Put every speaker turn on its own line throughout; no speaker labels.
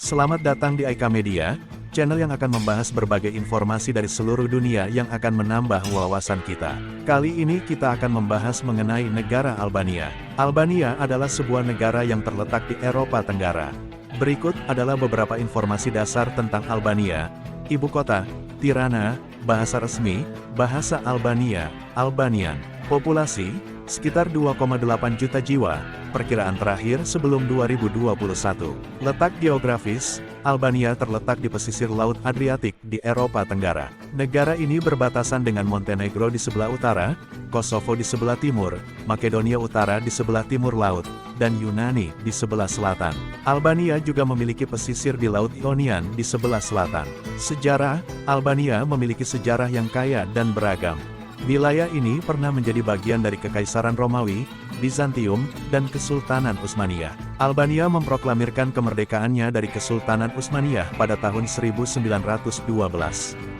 Selamat datang di Aika Media, channel yang akan membahas berbagai informasi dari seluruh dunia yang akan menambah wawasan kita. Kali ini kita akan membahas mengenai negara Albania. Albania adalah sebuah negara yang terletak di Eropa Tenggara. Berikut adalah beberapa informasi dasar tentang Albania. Ibu kota, Tirana. Bahasa resmi, bahasa Albania, Albanian. Populasi, sekitar 2,8 juta jiwa, perkiraan terakhir sebelum 2021. Letak geografis, Albania terletak di pesisir Laut Adriatik di Eropa Tenggara. Negara ini berbatasan dengan Montenegro di sebelah utara, Kosovo di sebelah timur, Makedonia Utara di sebelah timur laut, dan Yunani di sebelah selatan. Albania juga memiliki pesisir di Laut Ionian di sebelah selatan. Sejarah, Albania memiliki sejarah yang kaya dan beragam. Wilayah ini pernah menjadi bagian dari Kekaisaran Romawi, Bizantium, dan Kesultanan Utsmaniyah. Albania memproklamirkan kemerdekaannya dari Kesultanan Utsmaniyah pada tahun 1912.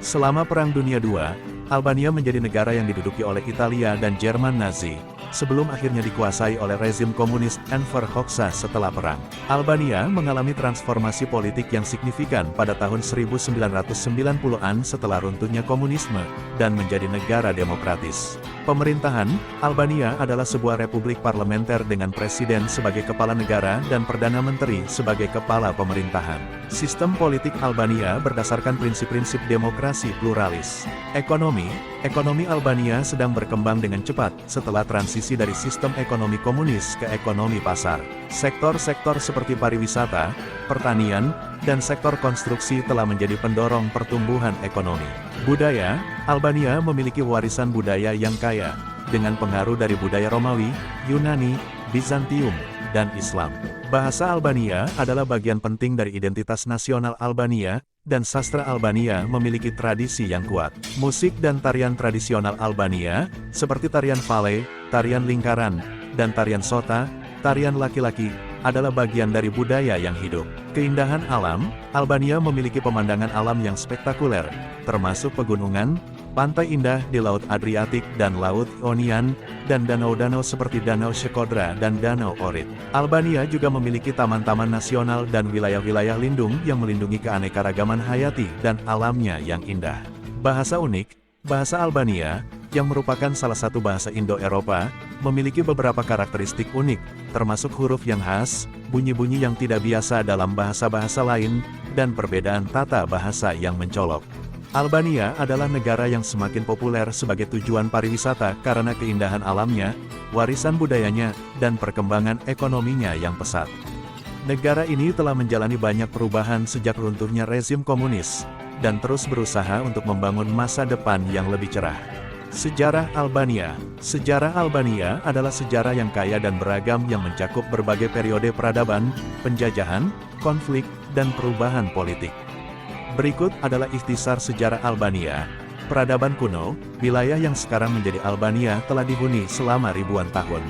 Selama Perang Dunia II, Albania menjadi negara yang diduduki oleh Italia dan Jerman Nazi, sebelum akhirnya dikuasai oleh rezim komunis Enver Hoxha setelah perang. Albania mengalami transformasi politik yang signifikan pada tahun 1990-an setelah runtuhnya komunisme, dan menjadi negara demokratis. Pemerintahan, Albania adalah sebuah republik parlementer dengan presiden sebagai kepala negara dan perdana menteri sebagai kepala pemerintahan. Sistem politik Albania berdasarkan prinsip-prinsip demokrasi pluralis. Ekonomi Albania sedang berkembang dengan cepat setelah transisi dari sistem ekonomi komunis ke ekonomi pasar. Sektor-sektor seperti pariwisata, pertanian, dan sektor konstruksi telah menjadi pendorong pertumbuhan ekonomi. Budaya, Albania memiliki warisan budaya yang kaya, dengan pengaruh dari budaya Romawi, Yunani, Bizantium, dan Islam. Bahasa Albania adalah bagian penting dari identitas nasional Albania, dan sastra Albania memiliki tradisi yang kuat. Musik dan tarian tradisional Albania, seperti tarian Vale, tarian lingkaran, dan tarian Sota, tarian laki-laki, adalah bagian dari budaya yang hidup. Keindahan alam, Albania memiliki pemandangan alam yang spektakuler, termasuk pegunungan, pantai indah di Laut Adriatik dan Laut Ionian, dan danau-danau seperti Danau Shkodra dan Danau Ohrid. Albania juga memiliki taman-taman nasional dan wilayah-wilayah lindung yang melindungi keanekaragaman hayati dan alamnya yang indah. Bahasa unik, bahasa Albania, yang merupakan salah satu bahasa Indo-Eropa, memiliki beberapa karakteristik unik, termasuk huruf yang khas, bunyi-bunyi yang tidak biasa dalam bahasa-bahasa lain, dan perbedaan tata bahasa yang mencolok. Albania adalah negara yang semakin populer sebagai tujuan pariwisata karena keindahan alamnya, warisan budayanya, dan perkembangan ekonominya yang pesat. Negara ini telah menjalani banyak perubahan sejak runtuhnya rezim komunis, dan terus berusaha untuk membangun masa depan yang lebih cerah. Sejarah Albania. Sejarah Albania adalah sejarah yang kaya dan beragam yang mencakup berbagai periode peradaban, penjajahan, konflik, dan perubahan politik. Berikut adalah ikhtisar sejarah Albania. Peradaban kuno, wilayah yang sekarang menjadi Albania telah dihuni selama ribuan tahun.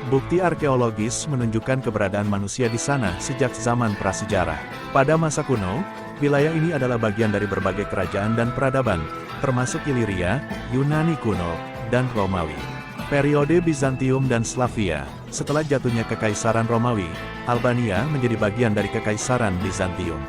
Bukti arkeologis menunjukkan keberadaan manusia di sana sejak zaman prasejarah. Pada masa kuno, wilayah ini adalah bagian dari berbagai kerajaan dan peradaban, termasuk Iliria, Yunani kuno, dan Romawi. Periode Bizantium dan Slavia. Setelah jatuhnya Kekaisaran Romawi, Albania menjadi bagian dari Kekaisaran Bizantium.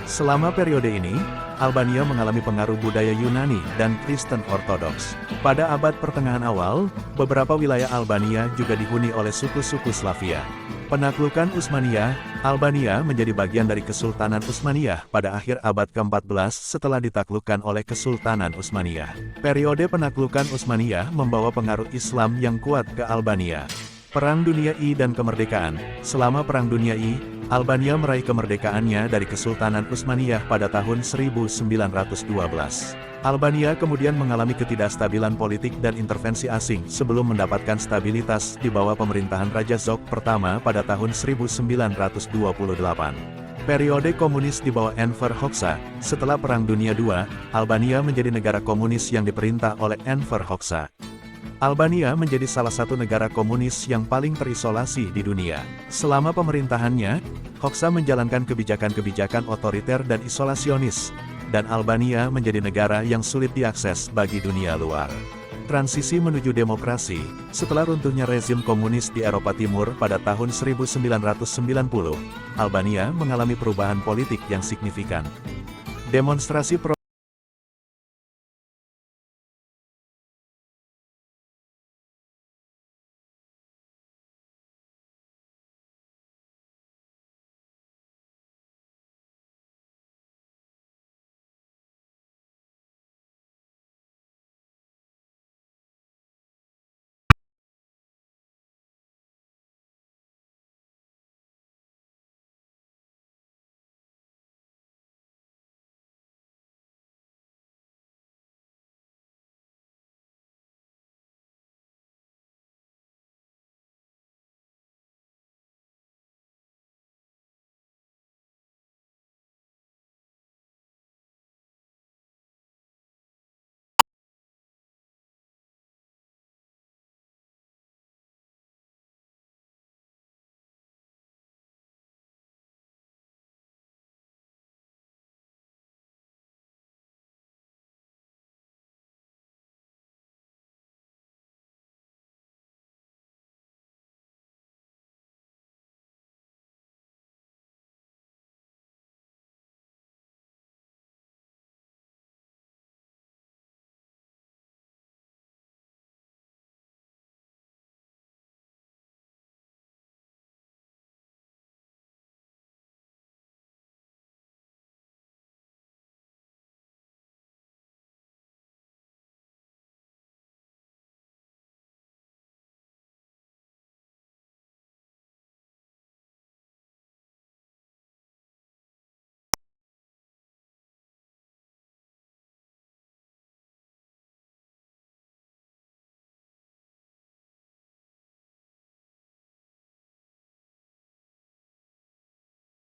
Selama periode ini, Albania mengalami pengaruh budaya Yunani dan Kristen Ortodoks. Pada abad pertengahan awal, beberapa wilayah Albania juga dihuni oleh suku-suku Slavia. Penaklukan Utsmaniyah, Albania menjadi bagian dari Kesultanan Utsmaniyah pada akhir abad ke-14 setelah ditaklukkan oleh Kesultanan Utsmaniyah. Periode penaklukan Utsmaniyah membawa pengaruh Islam yang kuat ke Albania. Perang Dunia I dan kemerdekaan. Selama Perang Dunia I, Albania meraih kemerdekaannya dari Kesultanan Utsmaniyah pada tahun 1912. Albania kemudian mengalami ketidakstabilan politik dan intervensi asing sebelum mendapatkan stabilitas di bawah pemerintahan Raja Zog pertama pada tahun 1928. Periode komunis di bawah Enver Hoxha. Setelah Perang Dunia II, Albania menjadi negara komunis yang diperintah oleh Enver Hoxha. Albania menjadi salah satu negara komunis yang paling terisolasi di dunia. Selama pemerintahannya, Hoxha menjalankan kebijakan-kebijakan otoriter dan isolasionis, dan Albania menjadi negara yang sulit diakses bagi dunia luar. Transisi menuju demokrasi, setelah runtuhnya rezim komunis di Eropa Timur pada tahun 1990, Albania mengalami perubahan politik yang signifikan. Demonstrasi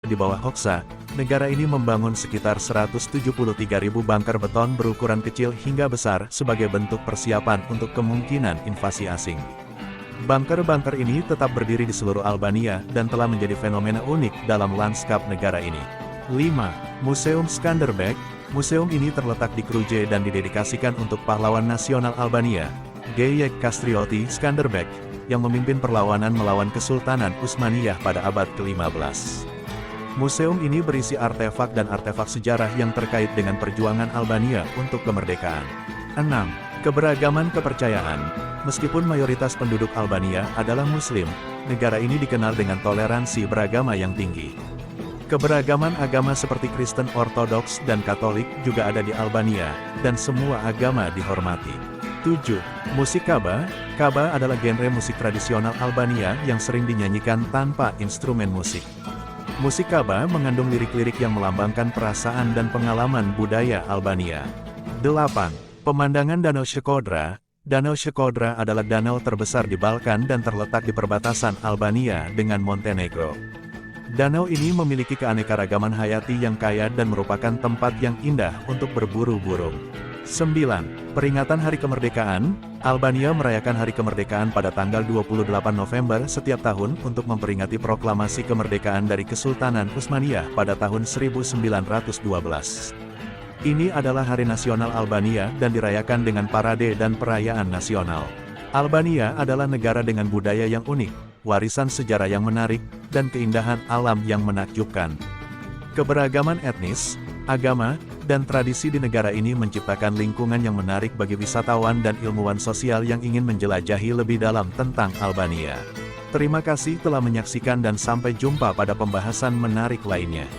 di bawah Hoxha, negara ini membangun sekitar 173.000 bunker beton berukuran kecil hingga besar sebagai bentuk persiapan untuk kemungkinan invasi asing. Bunker-bunker ini tetap berdiri di seluruh Albania dan telah menjadi fenomena unik dalam lanskap negara ini. 5. Museum Skanderbeg. Museum ini terletak di Kruje dan didedikasikan untuk pahlawan nasional Albania, Geyek Kastrioti Skanderbeg, yang memimpin perlawanan melawan Kesultanan Utsmaniyah pada abad ke-15. Museum ini berisi artefak dan artefak sejarah yang terkait dengan perjuangan Albania untuk kemerdekaan. 6. Keberagaman kepercayaan. Meskipun mayoritas penduduk Albania adalah Muslim, negara ini dikenal dengan toleransi beragama yang tinggi. Keberagaman agama seperti Kristen Ortodoks dan Katolik juga ada di Albania, dan semua agama dihormati. 7. Musik Kaba. Kaba adalah genre musik tradisional Albania yang sering dinyanyikan tanpa instrumen musik. Musik Kaba mengandung lirik-lirik yang melambangkan perasaan dan pengalaman budaya Albania. 8. Pemandangan Danau Shkodra. Danau Shkodra adalah danau terbesar di Balkan dan terletak di perbatasan Albania dengan Montenegro. Danau ini memiliki keanekaragaman hayati yang kaya dan merupakan tempat yang indah untuk berburu burung. 9. Peringatan Hari Kemerdekaan. Albania merayakan Hari Kemerdekaan pada tanggal 28 November setiap tahun untuk memperingati proklamasi kemerdekaan dari Kesultanan Utsmaniyah pada tahun 1912. Ini adalah Hari Nasional Albania dan dirayakan dengan parade dan perayaan nasional. Albania adalah negara dengan budaya yang unik, warisan sejarah yang menarik, dan keindahan alam yang menakjubkan. Keberagaman etnis, agama, dan tradisi di negara ini menciptakan lingkungan yang menarik bagi wisatawan dan ilmuwan sosial yang ingin menjelajahi lebih dalam tentang Albania. Terima kasih telah menyaksikan dan sampai jumpa pada pembahasan menarik lainnya.